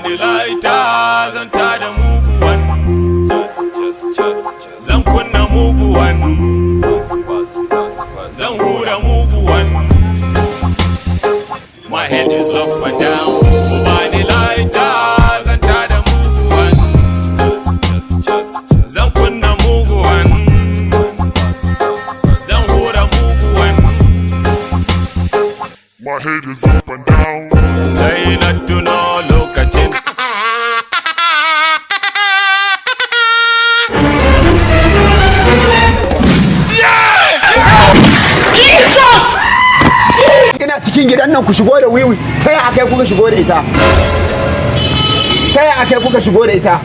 bani laita zan tada muguwan, zan kunna muguwan, zan hura muguwan. My head is up and down, bani laita zan tada muguwan, zan kunna muguwan, zan hura muguwan. My head is up and down. Sai na tuno lokacin ina cikin gidan nan ku shigo da wiwi, ta yi akai kuka shigo da ita, ta yi akai kuka shigo da ita.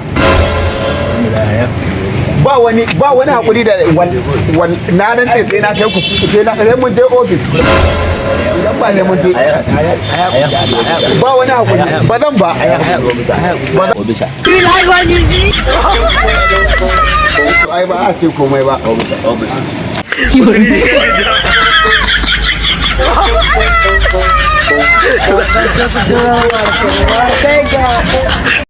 Ba wani hakuri da na nan sai na kai ku sai mun je ofis. Idan ba sai mun je ba wani hakuri ba zan ba. Ai ba a ce komai ba.